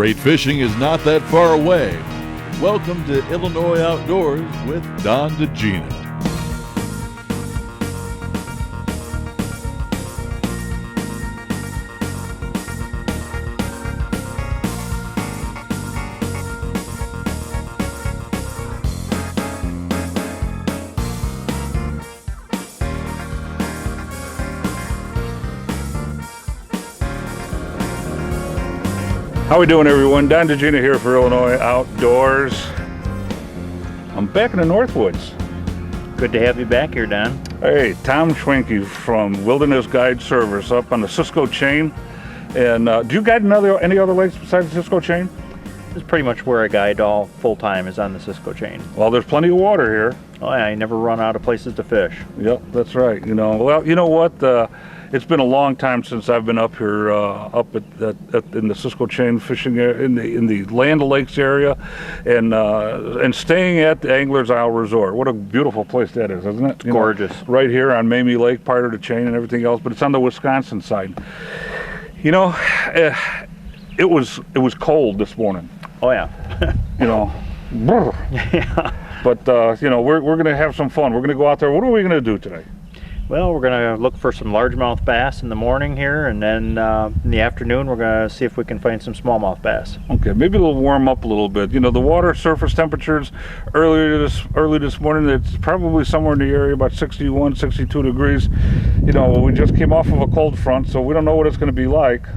Great fishing is not that far away. Welcome to Illinois Outdoors with Don Dziedzina. How we doing, everyone? Don Dziedzina here for Illinois Outdoors. I'm back in the Northwoods. Good to have you back here, Don. Hey, Tom Schwanke from Wilderness Guide Service up on the Cisco Chain. And do you guide any other lakes besides the Cisco Chain? This is pretty much where I guide all full-time, is on the Cisco Chain. Well, there's plenty of water here. Oh yeah, I never run out of places to fish. Yep, that's right. Well, you know what? It's been a long time since I've been up here, in the Cisco Chain fishing in the Land O'Lakes area, and staying at the Anglers Isle Resort. What a beautiful place that is, isn't it? Gorgeous. Right here on Mamie Lake, part of the chain and everything else, but it's on the Wisconsin side. It was cold this morning. Oh yeah. Yeah. But we're going to have some fun. We're going to go out there. What are we going to do today? Well, we're going to look for some largemouth bass in the morning here, and then in the afternoon we're going to see if we can find some smallmouth bass. Okay, maybe it'll warm up a little bit. The water surface temperatures early this morning, it's probably somewhere in the area about 61, 62 degrees. We just came off of a cold front, so we don't know what it's going to be like.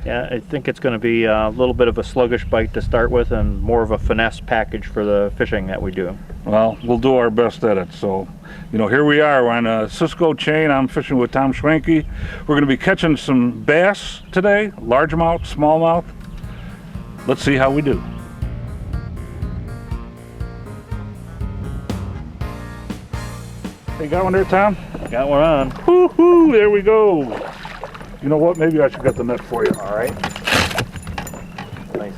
Yeah, I think it's going to be a little bit of a sluggish bite to start with, and more of a finesse package for the fishing that we do. Well, we'll do our best at it. So, here we are. We're on a Cisco Chain. I'm fishing with Tom Schwanke. We're going to be catching some bass today, largemouth, smallmouth. Let's see how we do. Hey, got one there, Tom? Got one on. Woo-hoo, there we go. You know what? Maybe I should get the net for you. All right. Nice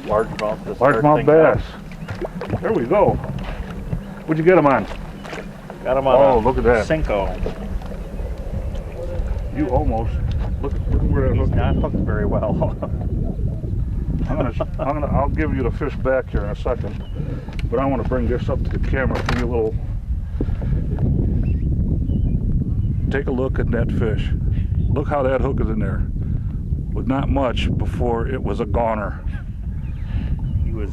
largemouth. Largemouth bass. There we go. What'd you get them on? Got them on. Oh, look at that. Cinco. You almost. Look where that He's hook not hooked very well. I'll give you the fish back here in a second, but I want to bring this up to the camera. Give you a little. Take a look at that fish. Look how that hook is in there. With not much before it was a goner. He was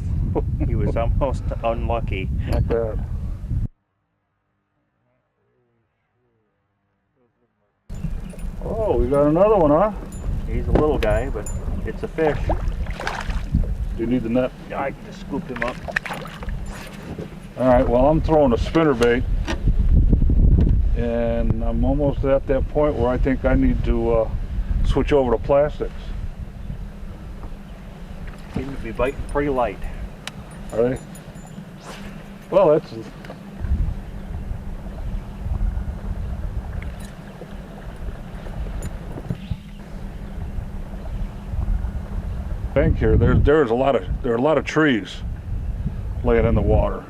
almost unlucky. Not bad. Oh, we got another one, huh? He's a little guy, but it's a fish. Do you need the net? I just scooped him up. All right, well, I'm throwing a spinnerbait, and I'm almost at that point where I think I need to switch over to plastics. Seems to be biting pretty light. All right. Well, that's. Bank here. There are a lot of trees laying in the water.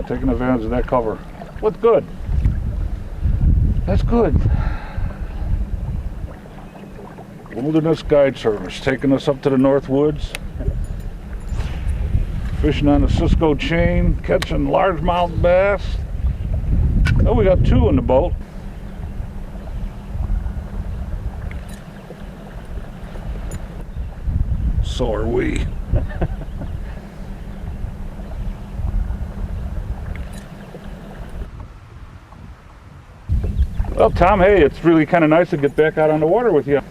Taking advantage of that cover. What's good? That's good. Wilderness Guide Service taking us up to the Northwoods. Fishing on the Cisco Chain, catching largemouth bass. Oh, we got two in the boat. So are we. Well, Tom, hey, it's really kind of nice to get back out on the water with you.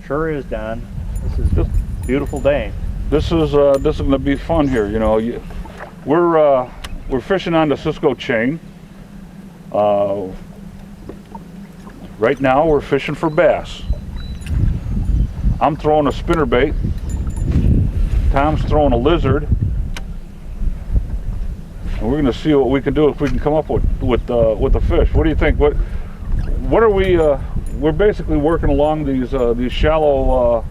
Sure is, Don. This is just a beautiful day. This is going to be fun here. We're fishing on the Cisco Chain. Right now, we're fishing for bass. I'm throwing a spinnerbait. Tom's throwing a lizard. And we're going to see what we can do if we can come up with the fish. What do you think? What are we? We're basically working along these shallow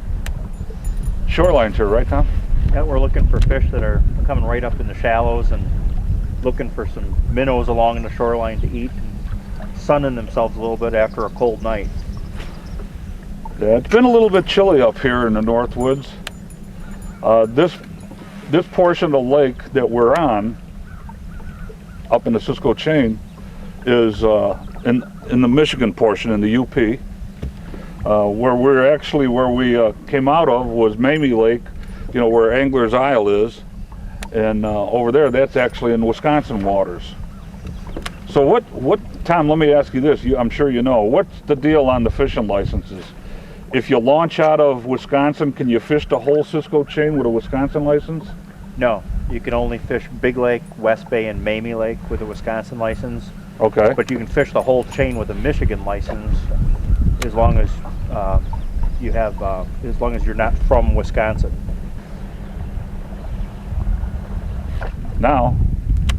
shorelines here, right, Tom? Yeah, we're looking for fish that are coming right up in the shallows and looking for some minnows along the shoreline to eat, and sunning themselves a little bit after a cold night. Yeah, it's been a little bit chilly up here in the North Woods. This portion of the lake that we're on, up in the Cisco Chain, is in the Michigan portion, in the UP. Where we came out of was Mamie Lake, where Angler's Isle is, and over there, that's actually in Wisconsin waters. So what, Tom, let me ask you this, I'm sure you know, what's the deal on the fishing licenses? If you launch out of Wisconsin, can you fish the whole Cisco Chain with a Wisconsin license? No, you can only fish Big Lake, West Bay, and Mamie Lake with a Wisconsin license. Okay. But you can fish the whole chain with a Michigan license as long as as long as you're not from Wisconsin. Now,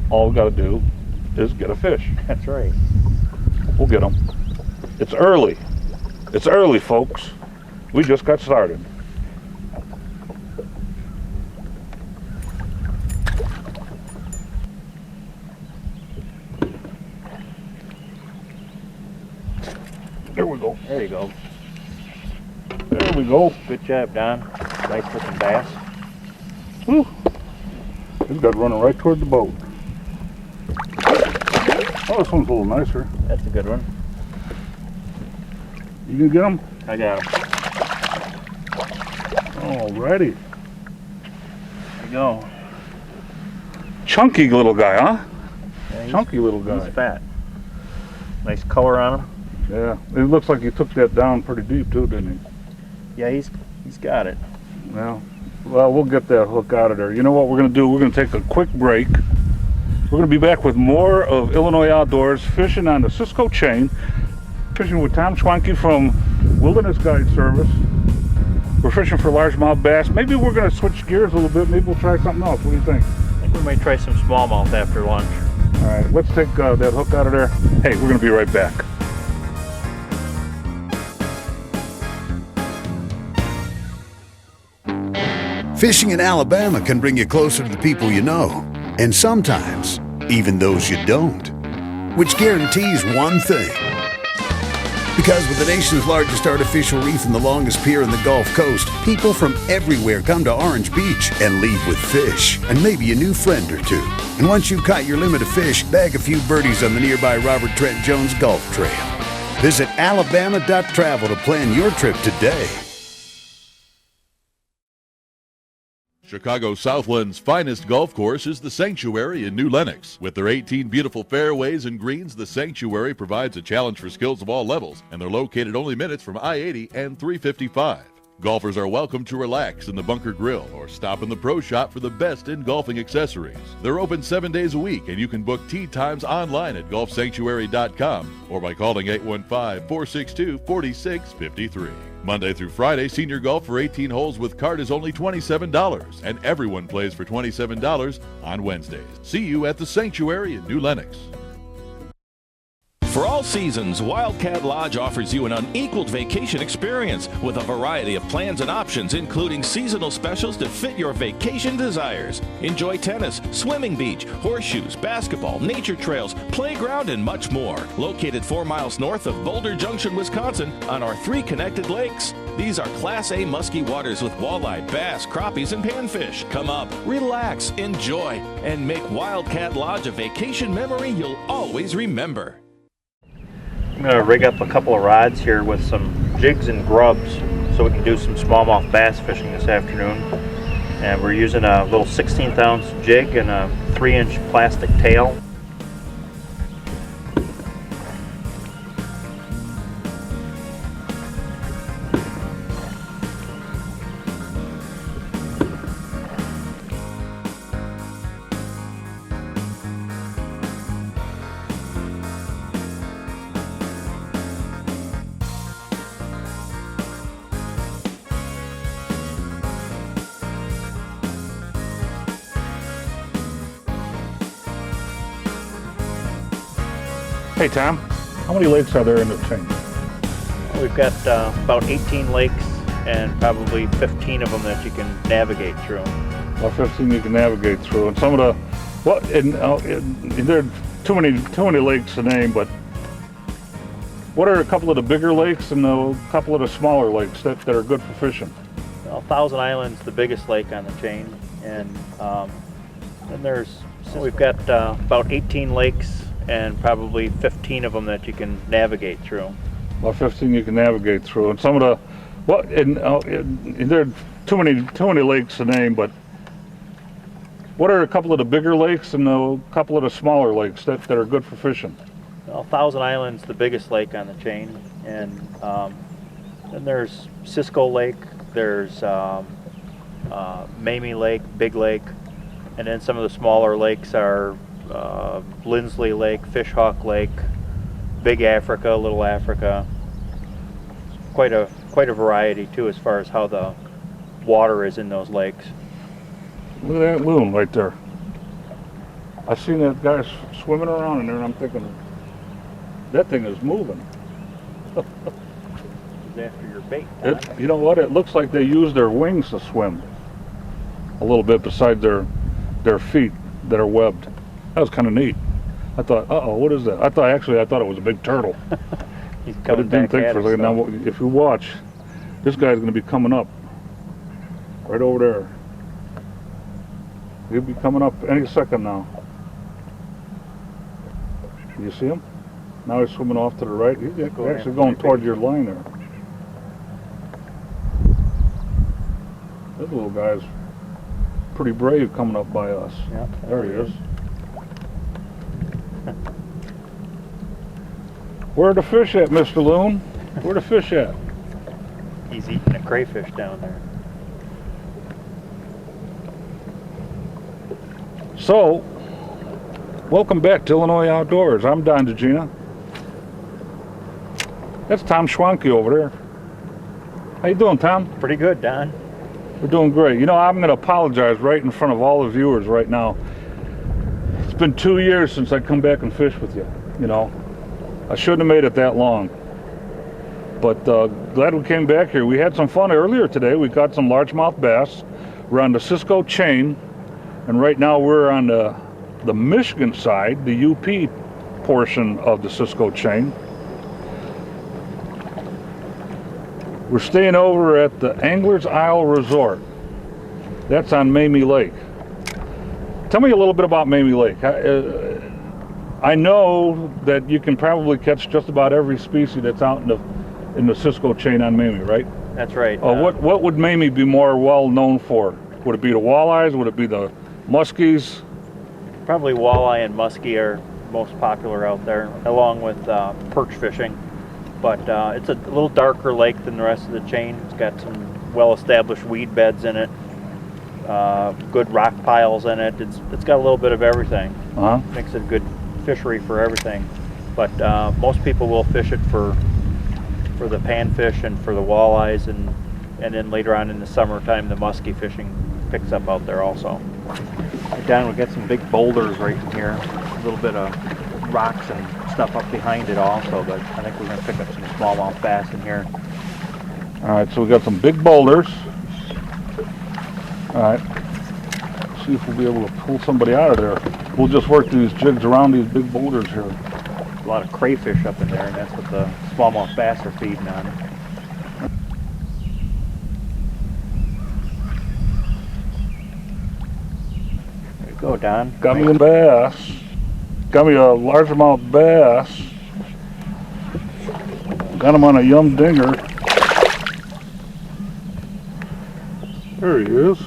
all we got to do is get a fish. That's right. We'll get them. It's early. It's early, folks. We just got started. There we go. There you go. There we go. Good job, Don. Nice looking bass. Whew. He's got running right toward the boat. Oh, this one's a little nicer. That's a good one. You can get him? I got him. Alrighty. There you go. Chunky little guy, huh? Yeah, Chunky little guy. He's fat. Nice color on him. Yeah, it looks like he took that down pretty deep too, didn't he? Yeah, he's got it. Well, we'll get that hook out of there. You know what we're going to do? We're going to take a quick break. We're going to be back with more of Illinois Outdoors, fishing on the Cisco Chain, fishing with Tom Schwanke from Wilderness Guide Service. We're fishing for largemouth bass. Maybe we're going to switch gears a little bit. Maybe we'll try something else. What do you think? I think we might try some smallmouth after lunch. All right, let's take that hook out of there. Hey, we're going to be right back. Fishing in Alabama can bring you closer to the people you know, and sometimes even those you don't, which guarantees one thing. Because with the nation's largest artificial reef and the longest pier in the Gulf Coast, people from everywhere come to Orange Beach and leave with fish, and maybe a new friend or two. And once you've caught your limit of fish, bag a few birdies on the nearby Robert Trent Jones Golf Trail. Visit alabama.travel to plan your trip today. Chicago Southland's finest golf course is the Sanctuary in New Lenox. With their 18 beautiful fairways and greens, the Sanctuary provides a challenge for skills of all levels, and they're located only minutes from I-80 and 355. Golfers are welcome to relax in the Bunker Grill or stop in the Pro Shop for the best in golfing accessories. They're open 7 days a week, and you can book tee times online at golfsanctuary.com or by calling 815-462-4653. Monday through Friday, senior golf for 18 holes with cart is only $27, and everyone plays for $27 on Wednesdays. See you at the Sanctuary in New Lenox. For all seasons, Wildcat Lodge offers you an unequaled vacation experience with a variety of plans and options, including seasonal specials to fit your vacation desires. Enjoy tennis, swimming beach, horseshoes, basketball, nature trails, playground, and much more. Located 4 miles north of Boulder Junction, Wisconsin, on our 3 connected lakes. These are Class A musky waters with walleye, bass, crappies, and panfish. Come up, relax, enjoy, and make Wildcat Lodge a vacation memory you'll always remember. I'm going to rig up a couple of rods here with some jigs and grubs so we can do some smallmouth bass fishing this afternoon. And we're using a little 16th ounce jig and a 3-inch plastic tail. Hey, Tom, how many lakes are there in the chain? We've got about 18 lakes and probably 15 of them that you can navigate through. Well, 15 you can navigate through, and some of Well, there are too many lakes to name, but what are a couple of the bigger lakes and a couple of the smaller lakes that are good for fishing? Well, Thousand Island's the biggest lake on the chain, and then we've got about 18 lakes and probably 15 of them that you can navigate through. Well, 15 you can navigate through, and some of the there are too many lakes to name, but what are a couple of the bigger lakes and a couple of the smaller lakes that are good for fishing? Well, Thousand Island's the biggest lake on the chain, and then there's Cisco Lake, there's Mamie Lake, Big Lake, and then some of the smaller lakes are Lindsley Lake, Fishhawk Lake, Big Africa, Little Africa. Quite a variety too as far as how the water is in those lakes. Look at that loon right there. I seen that guy swimming around in there, and I'm thinking, that thing is moving. It's after your bait. You know what? It looks like they use their wings to swim a little bit beside their feet that are webbed. That was kind of neat. I thought, uh-oh, what is that? I thought it was a big turtle. He's But I coming didn't back think at for a us, second. Now, if you watch, this guy's going to be coming up right over there. He'll be coming up any second now. Do you see him? Now he's swimming off to the right. He's actually going toward your line there. This little guy's pretty brave coming up by us. Yeah, There he is. Where are the fish at, Mr. Loon? Where are the fish at? He's eating a crayfish down there. So, welcome back to Illinois Outdoors. I'm Don Dziedzina. That's Tom Schwanke over there. How you doing, Tom? Pretty good, Don. We're doing great. You know, I'm going to apologize right in front of all the viewers right now. It's been 2 years since I come back and fish with you, you know. I shouldn't have made it that long. But glad we came back here. We had some fun earlier today. We caught some largemouth bass. We're on the Cisco Chain. And right now we're on the Michigan side, the UP portion of the Cisco Chain. We're staying over at the Anglers Isle Resort. That's on Mamie Lake. Tell me a little bit about Mamie Lake. I know that you can probably catch just about every species that's out in the Cisco Chain on Mamie, right? That's right. What would Mamie be more well known for? Would it be the walleyes? Would it be the muskies? Probably walleye and muskie are most popular out there, along with perch fishing. But it's a little darker lake than the rest of the chain. It's got some well-established weed beds in it, good rock piles in it. It's got a little bit of everything. Makes it a good fishery for everything. But most people will fish it for the panfish and for the walleyes, and then later on in the summertime the muskie fishing picks up out there also. Don, we've got some big boulders right in here, a little bit of rocks and stuff up behind it also, but I think we're going to pick up some smallmouth bass in here. Alright, so we got some big boulders. Alright, see if we'll be able to pull somebody out of there. We'll just work these jigs around these big boulders here. A lot of crayfish up in there, and that's what the smallmouth bass are feeding on. There you go, Don. Got me a bass. Got me a largemouth bass. Got him on a yum dinger. There he is.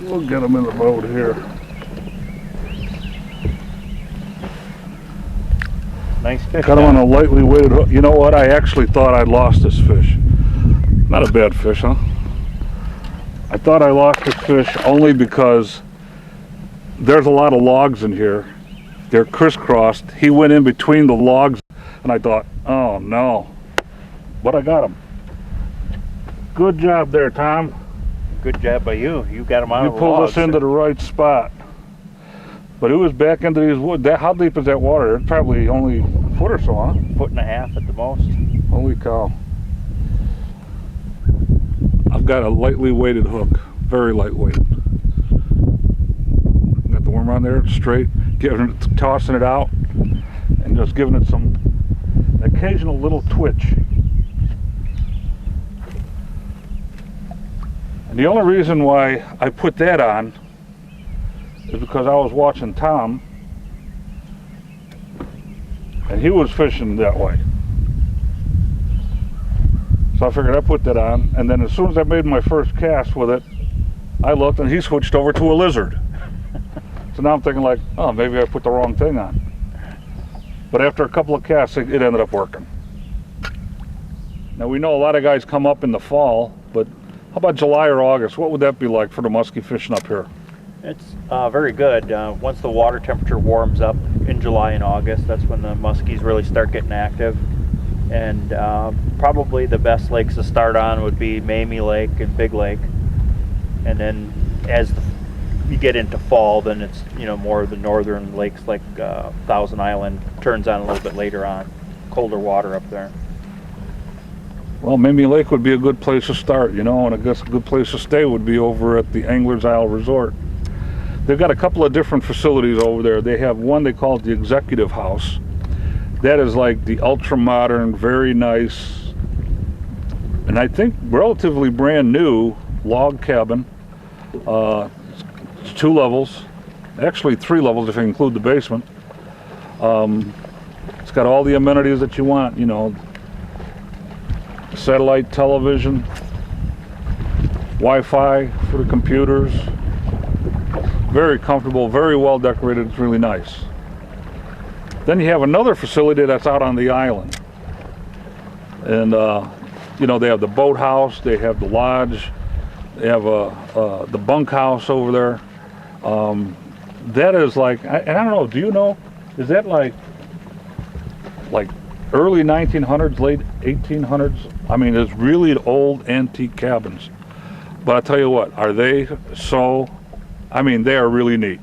We'll get him in the boat here. Nice fish. Got him on a lightly weighted hook. You know what? I actually thought I'd lost this fish. Not a bad fish, huh? I thought I lost this fish only because there's a lot of logs in here. They're crisscrossed. He went in between the logs, and I thought, oh no. But I got him. Good job there, Tom. Good job by you. You got him out of the You pulled logs. us into the right spot. But it was back into these woods. How deep is that water? It's probably only a foot or so, huh? 1.5 feet at the most. Holy cow. I've got a lightly weighted hook, very lightweight. Got the worm on there, straight, tossing it out, and just giving it an occasional little twitch. And the only reason why I put that on is because I was watching Tom, and he was fishing that way. So I figured I'd put that on, and then as soon as I made my first cast with it, I looked and he switched over to a lizard. So now I'm thinking like, oh, maybe I put the wrong thing on. But after a couple of casts, it ended up working. Now we know a lot of guys come up in the fall, but how about July or August? What would that be like for the muskie fishing up here? It's very good. Once the water temperature warms up in July and August, that's when the muskies really start getting active. And probably the best lakes to start on would be Mamie Lake and Big Lake. And then as you get into fall, then it's more of the northern lakes like Thousand Island turns on a little bit later on. Colder water up there. Well, Mamie Lake would be a good place to start, and I guess a good place to stay would be over at the Anglers Isle Resort. They've got a couple of different facilities over there. They have one they call it the Executive House. That is like the ultra-modern, very nice, and I think relatively brand new log cabin. It's 2 levels, actually 3 levels if you include the basement. It's got all the amenities that you want, satellite television, Wi-Fi for the computers. Very comfortable, very well decorated. It's really nice. Then you have another facility that's out on the island, and they have the boathouse, they have the lodge, they have the bunkhouse over there. That is like, and I don't know, do you know, is that like early 1900s, late 1800s? I mean, it's really old antique cabins. But I tell you what, are they so, they are really neat.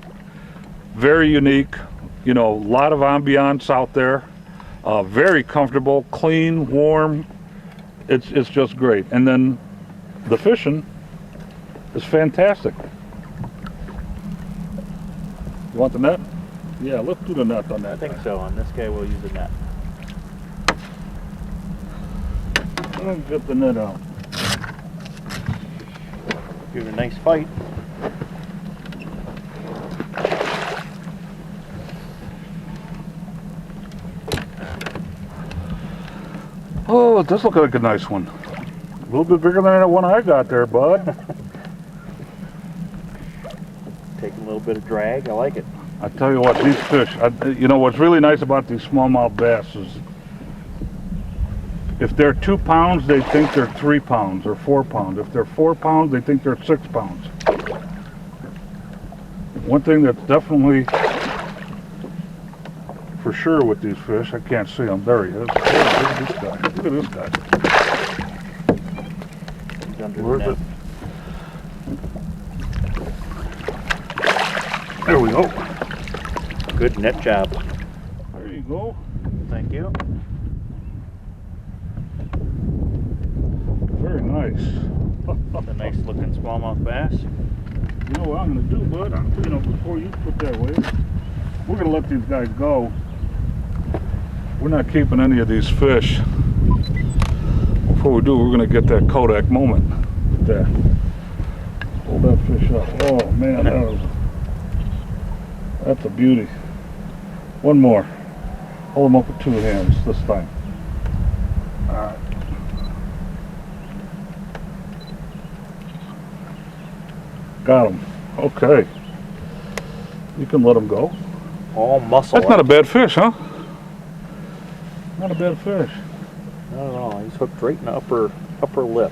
Very unique, a lot of ambiance out there. Very comfortable, clean, warm. It's just great. And then the fishing is fantastic. You want the net? Yeah, let's do the net on that. I think so. On this guy, we'll use the net. I'll get the net out. Give it a nice fight. Oh, it does look like a nice one. A little bit bigger than that one I got there, bud. Taking a little bit of drag. I like it. I tell you what, these fish, what's really nice about these smallmouth bass is if they're 2 pounds, they think they're 3 pounds or 4 pounds. If they're 4 pounds, they think they're 6 pounds. One thing that's definitely for sure with these fish, I can't see him. There he is. Oh, look at this guy. Look at this guy. He's under Where the is net. it? There we go. Good net job. There you go. Thank you. Very nice. That's a nice looking smallmouth bass. You know what I'm going to do, bud? Before you put that away, we're going to let these guys go. We're not keeping any of these fish. Before we do, we're going to get that Kodak moment. There. Hold that fish up. Oh, man, that's a beauty. One more. Hold them up with 2 hands this time. All right. Got him. Okay. You can let him go. All muscle. That's not a bad fish, huh? Not a bad fish. Not at all. He's hooked right in the upper lip.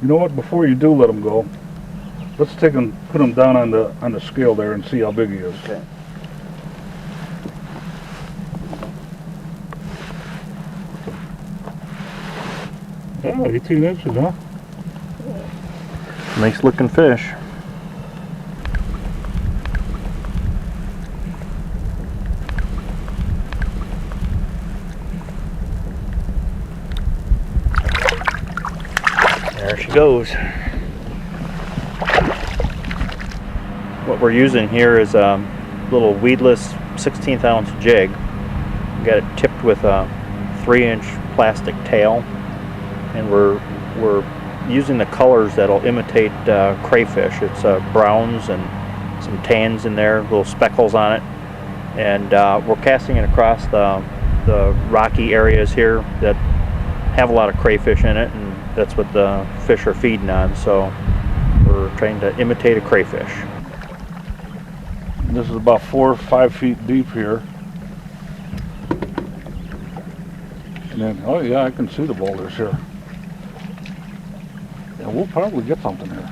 You know what? Before you do let him go, let's take him, put him down on the scale there and see how big he is. Okay. Yeah, 18 inches, huh? Nice looking fish. she goes. What we're using here is a little weedless 16th ounce jig. We got it tipped with a 3-inch plastic tail, and we're using the colors that'll imitate crayfish. It's browns and some tans in there, little speckles on it, and we're casting it across the rocky areas here that have a lot of crayfish in it, and that's what the fish are feeding on. So we're trying to imitate a crayfish. This is about 4 or 5 feet deep here. And then, oh yeah, I can see the boulders here. Yeah, we'll probably get something here.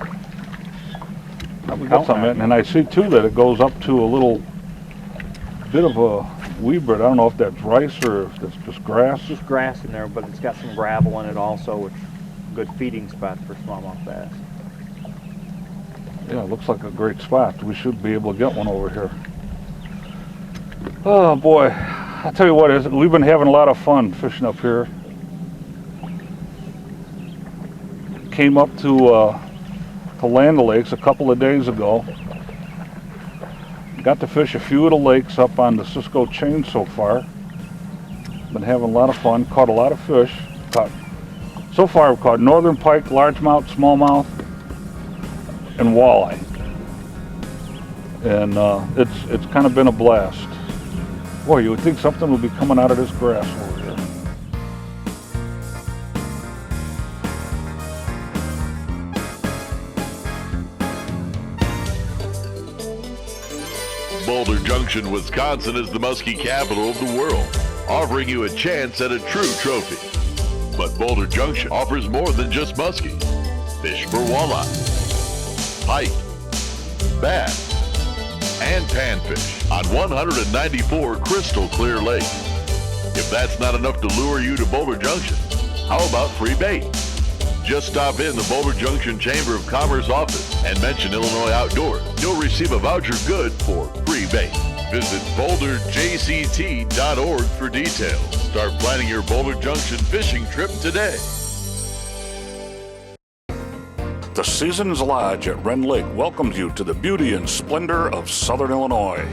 Probably get something. And I see too that it goes up to a little bit of a weed. I don't know if that's rice or if that's just grass. Just grass in there, but it's got some gravel in it also, which is a good feeding spot for smallmouth bass. Yeah, it looks like a great spot. We should be able to get one over here. Oh boy, I'll tell you what, we've been having a lot of fun fishing up here. Came up to Land Lakes a couple of days ago. Got to fish a few of the lakes up on the Cisco Chain so far. Been having a lot of fun, caught a lot of fish. So far I've caught northern pike, largemouth, smallmouth, and walleye, and it's kind of been a blast. Boy, you would think something would be coming out of this grass over here. Boulder Junction, Wisconsin is the muskie capital of the world, offering you a chance at a true trophy. But Boulder Junction offers more than just muskie. Fish for walleye, pike, bass, and panfish on 194 crystal clear lakes. If that's not enough to lure you to Boulder Junction, how about free bait? Just stop in the Boulder Junction Chamber of Commerce office and mention Illinois Outdoors. You'll receive a voucher good for free bait. Visit boulderjct.org for details. Start planning your Boulder Junction fishing trip today. The Seasons Lodge at Wren Lake welcomes you to the beauty and splendor of Southern Illinois.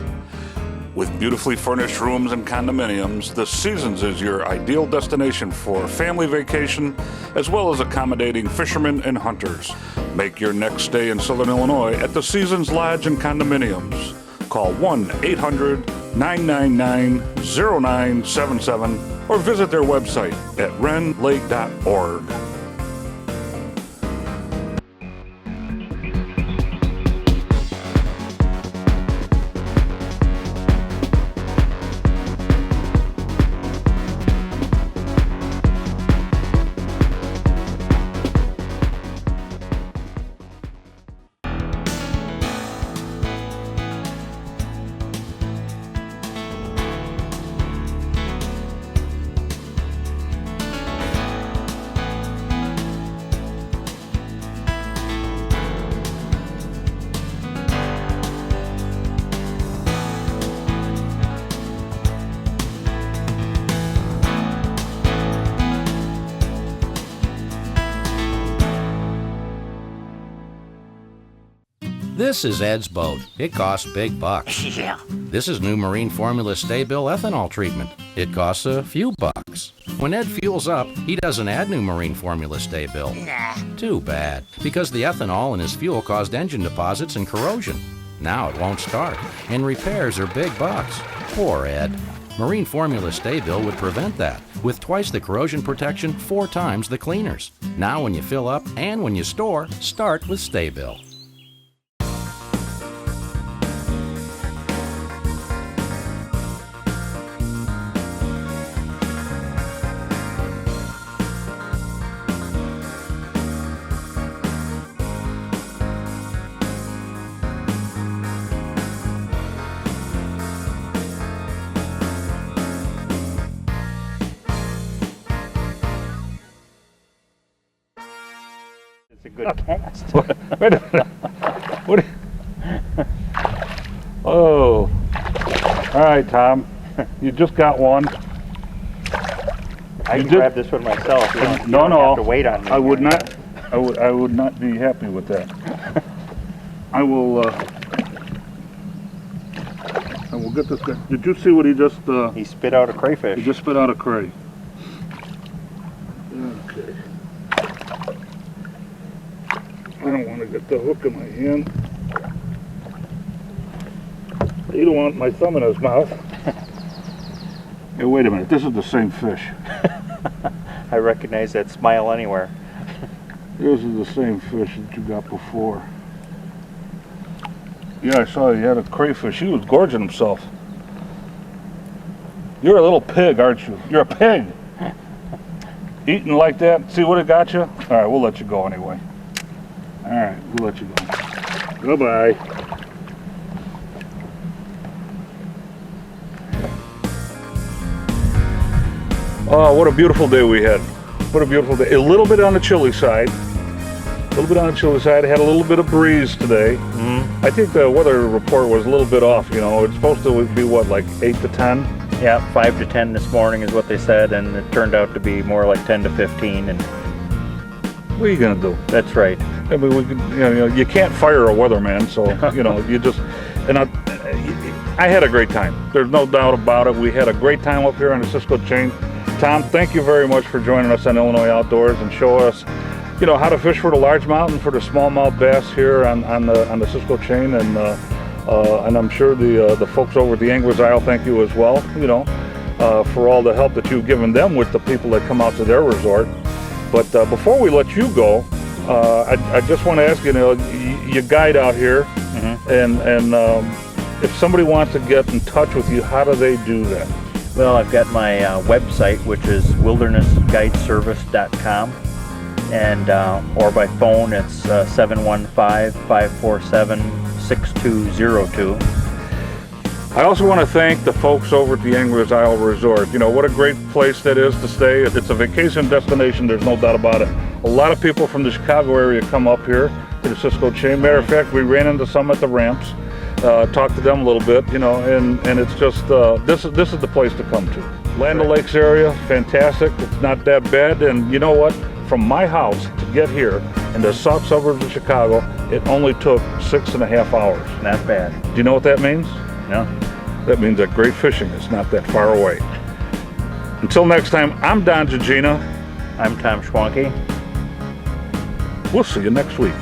With beautifully furnished rooms and condominiums, the Seasons is your ideal destination for family vacation, as well as accommodating fishermen and hunters. Make your next stay in Southern Illinois at the Seasons Lodge and Condominiums. Call 1-800-999-0977 or visit their website at wrenlake.org. This is Ed's boat. It costs big bucks. Yeah. This is new Marine Formula Sta-Bil ethanol treatment. It costs a few bucks. When Ed fuels up, he doesn't add new Marine Formula Sta-Bil. Nah. Too bad, because the ethanol in his fuel caused engine deposits and corrosion. Now it won't start, and repairs are big bucks. Poor Ed. Marine Formula Sta-Bil would prevent that, with twice the corrosion protection, 4 times the cleaners. Now when you fill up and when you store, start with Sta-Bil. It's a good cast. Wait a minute. What? Oh. All right, Tom. You just got one. I can grab this one myself. You don't have to wait on me. I would not. I would not be happy with that. I will get this guy. Did you see what he just? He spit out a crayfish. He just spit out a cray. Okay. I don't want to get the hook in my hand. You don't want my thumb in his mouth. Hey, wait a minute. This is the same fish. I recognize that smile anywhere. This is the same fish that you got before. Yeah, I saw he had a crayfish. He was gorging himself. You're a little pig, aren't you? You're a pig. Eating like that. See what it got you? All right, we'll let you go anyway. All right, we'll let you go. Goodbye. Oh, what a beautiful day we had. What a beautiful day. A little bit on the chilly side. A little bit on the chilly side. Had a little bit of breeze today. Mm-hmm. I think the weather report was a little bit off, you know. It's supposed to be, what, like 8 to 10? Yeah, 5 to 10 this morning is what they said, and it turned out to be more like 10 to 15. And what are you going to do? That's right. I mean, you can't fire a weatherman, so, you know, you just... And I had a great time. There's no doubt about it. We had a great time up here on the Cisco Chain. Tom, thank you very much for joining us on Illinois Outdoors and show us, you know, how to fish for the largemouth and for the smallmouth bass here on the Cisco Chain, and I'm sure the folks over at the Anglers Isle thank you as well, you know, for all the help that you've given them with the people that come out to their resort. But before we let you go, I just want to ask you, you guide out here, mm-hmm. and if somebody wants to get in touch with you, how do they do that? Well, I've got my website, which is wildernessguideservice.com, and or by phone it's 715-547-6202. I also want to thank the folks over at the Anglers Isle Resort. You know, what a great place that is to stay. It's a vacation destination, there's no doubt about it. A lot of people from the Chicago area come up here to the Cisco Chain. Matter of fact, we ran into some at the ramps. Talk to them a little bit, you know, and it's just, this is the place to come to. Land O'Lakes area, fantastic. It's not that bad, and you know what? From my house to get here in the south suburbs of Chicago, it only took 6.5 hours. Not bad. Do you know what that means? No. That means that great fishing is not that far away. Until next time, I'm Don Dziedzina. I'm Tom Schwanke. We'll see you next week.